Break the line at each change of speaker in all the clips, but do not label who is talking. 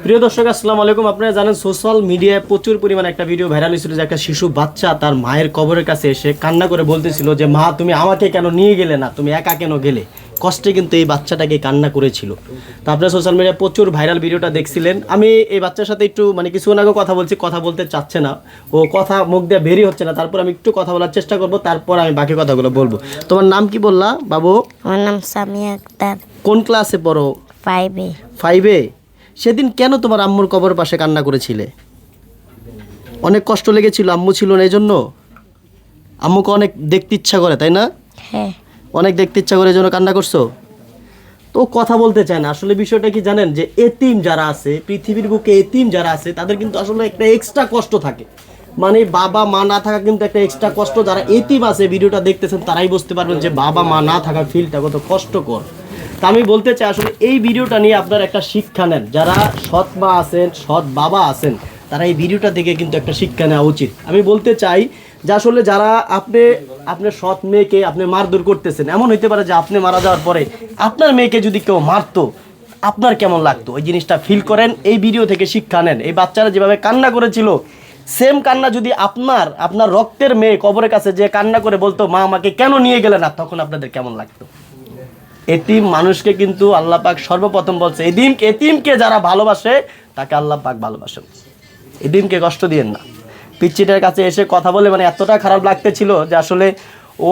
প্রিয় দর্শক আসসালামু আলাইকুম। আপনারা জানেন সোশ্যাল মিডিয়ায় প্রচুর পরিমাণে একটা ভিডিও ভাইরাল হয়েছিল যে একটা শিশু বাচ্চা তার মায়ের কবরের কাছে এসে কান্না করে বলতেছিল যে মা তুমি আমাকে কেন নিয়ে গেলে না, তুমি একা কেন গেলে। কষ্টে কিন্তু এই বাচ্চাটাকে কান্না করেছিল। তো আপনারা সোশ্যাল মিডিয়ায় প্রচুর ভাইরাল ভিডিওটা দেখছিলেন। আমি এই বাচ্চার সাথে একটু কিছুক্ষণ আগে কথা বলছি, কথা বলতে চাচ্ছে না, ও কথা মুখ দিয়ে বেরই হচ্ছে না। তারপর আমি একটু কথা বলার চেষ্টা করব, তারপর আমি বাকি কথাগুলো বলবো। তোমার নাম কি বললা বাবু?
আমার নাম সামিয়া আক্তার।
কোন ক্লাসে পড়ো?
5-এ।
5-এ? সেদিন কেন তোমার আম্মুর কবরের পাশে কান্না করেছিলে? অনেক কষ্ট লেগেছিল, আম্মু ছিল না এই জন্য? আম্মুকে অনেক দেখতে ইচ্ছা করে তাই না?
হ্যাঁ।
অনেক দেখতে ইচ্ছা করে এই জন্য কান্না করছো? তো কথা বলতে চায় না। আসলে বিষয়টা কি জানেন, যে এতিম যারা আছে পৃথিবীর বুকে, এতিম যারা আছে তাদের কিন্তু আসলে একটা এক্সট্রা কষ্ট থাকে। বাবা মা না থাকা কিন্তু একটা এক্সট্রা কষ্ট। যারা এতিম আছে ভিডিওটা দেখতেছেন তারাই বুঝতে পারবেন যে বাবা মা না থাকার ফিলটা কত কষ্টকর। তা আমি বলতে চাই আসলে এই ভিডিওটা নিয়ে আপনারা একটা শিক্ষা নেন। যারা সৎ মা আছেন, সৎ বাবা আছেন, তারা এই ভিডিওটা দেখে কিন্তু একটা শিক্ষা নেওয়া উচিত। আমি বলতে চাই যে আসলে যারা আপনার সৎ মেয়েকে আপনি মারধর করতেছেন, এমন হইতে পারে যে আপনি মারা যাওয়ার পরে আপনার মেয়েকে যদি কেউ মারতো আপনার কেমন লাগতো, ওই জিনিসটা ফিল করেন। এই ভিডিও থেকে শিক্ষা নেন। এই বাচ্চারা যেভাবে কান্না করেছিল, সেম কান্না যদি আপনার রক্তের মেয়ে কবরের কাছে যে কান্না করে বলতো মা আমাকে কেন নিয়ে গেলে না, তখন আপনাদের কেমন লাগতো? এতিম মানুষকে কিন্তু আল্লাহ পাক সর্বপ্রথম বলছে, এতিমকে যারা ভালোবাসে তাকে আল্লাহ পাক ভালোবাসেন। এতিমকে কষ্ট দিয়েন না। পিচ্চিটার কাছে এসে কথা বলে এতটা খারাপ লাগতেছিল যে আসলে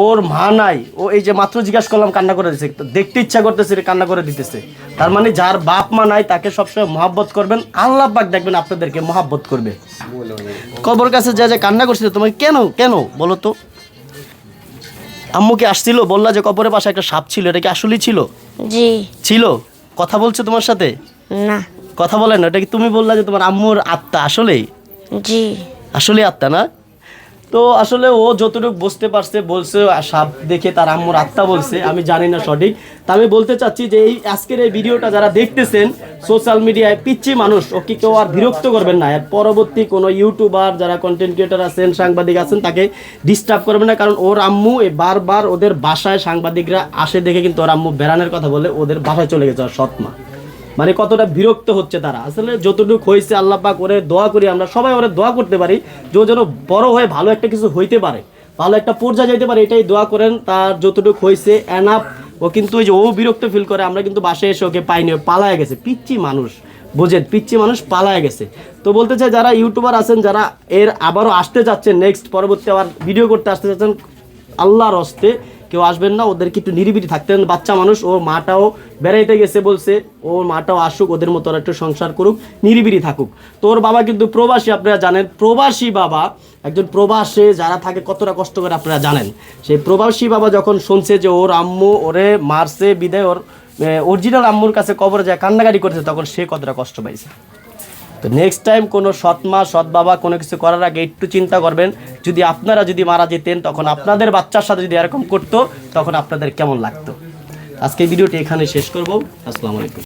ওর মা নাই। ও এই যে মাত্র জিজ্ঞাসা করলাম কান্না করে দিতেছে, দেখতে ইচ্ছা করতেছে, কান্না করে দিতেছে। তার যার বাপ মা নাই তাকে সবসময় মহাব্বত করবেন, আল্লাহ পাক দেখবেন আপনাদেরকে মহাব্বত করবে। কবর কাছে যা কান্না করছিল তোমাকে কেন কেন বলো তো? আম্মুকে আসছিল, বললা যে কবরের পাশে একটা সাপ ছিল, এটা কি আসলেই ছিল?
জি।
ছিল? কথা বলছে তোমার সাথে?
না।
কথা বলে না? এটা কি তুমি বললা যে তোমার আম্মুর আত্মা আসলেই?
জি।
আসলে আত্মা না? তো আসলে ও যতটুকু বুঝতে পারছে বলছে সাপ দেখে তার আম্মুর আত্মা বলছে, আমি জানি না সঠিক। তা আমি বলতে চাচ্ছি যে এই আজকের এই ভিডিওটা যারা দেখতেছেন সোশ্যাল মিডিয়ায়, পিচ্ছি মানুষ, ওকে কেউ আর বিরক্ত করবেন না। এর পরবর্তী কোনো ইউটিউবার যারা কন্টেন্ট ক্রিয়েটার আছেন, সাংবাদিক আছেন, তাকে ডিস্টার্ব করবেন না। কারণ ওর আম্মু বারবার ওদের বাসায় সাংবাদিকরা আসে দেখে কিন্তু ওর আম্মু বেড়ানোর কথা বলে ওদের বাসায় চলে গেছে ওর সৎমা। কতটা বিরক্ত হচ্ছে তারা। আসলে যতটুকু হয়েছে আল্লাহ পাক ওরে দোয়া করি, আমরা সবাই ওরে দোয়া করতে পারি যে ও যেন বড় হয়ে ভালো একটা কিছু হইতে পারে, ভালো একটা পর্যায়ে যেতে পারে, এটাই দোয়া করেন। তার যতটুকু হয়েছে এনাফ। ও কিন্তু ওই যে ও বিরক্ত ফিল করে, আমরা কিন্তু বাসায় এসে ওকে পাইনি, পালায় গেছে। পিচ্ছি মানুষ, বুঝেন, পিচ্ছি মানুষ পালায় গেছে। তো বলতে চাই যারা ইউটিউবার আছেন, যারা এর আবারও আসতে যাচ্ছেন, নেক্সট পরবর্তী আবার ভিডিও করতে আসতে যাচ্ছেন, আল্লাহর হস্তে কেউ আসবেন না, ওদেরকে একটু নিরিবিলি থাকতেন। বাচ্চা মানুষ, ওর মাটাও বেড়াইতে গেছে বলছে, ওর মাটাও আসুক, ওদের মতো একটু সংসার করুক, নিরিবিলি থাকুক। তো ওর বাবা কিন্তু প্রবাসী, আপনারা জানেন। প্রবাসী বাবা, একজন প্রবাসে যারা থাকে কতটা কষ্ট করে আপনারা জানেন। সেই প্রবাসী বাবা যখন শুনছে যে ওর আম্মু ওরে মারছে বিদায় ওর অরিজিনাল আম্মুর কাছে কবরে যায় কান্নাকাটি করেছে, তখন সে কতটা কষ্ট পাইছে। তো নেক্সট টাইম কোনো সৎ মা সৎ বাবা কোনো কিছু করার আগে একটু চিন্তা করবেন, যদি আপনারা যদি মারা যেতেন তখন আপনাদের বাচ্চার সাথে যদি এরকম করতো তখন আপনাদের কেমন লাগতো। আজকে ভিডিওটি এখানে শেষ করব। আসসালামু আলাইকুম।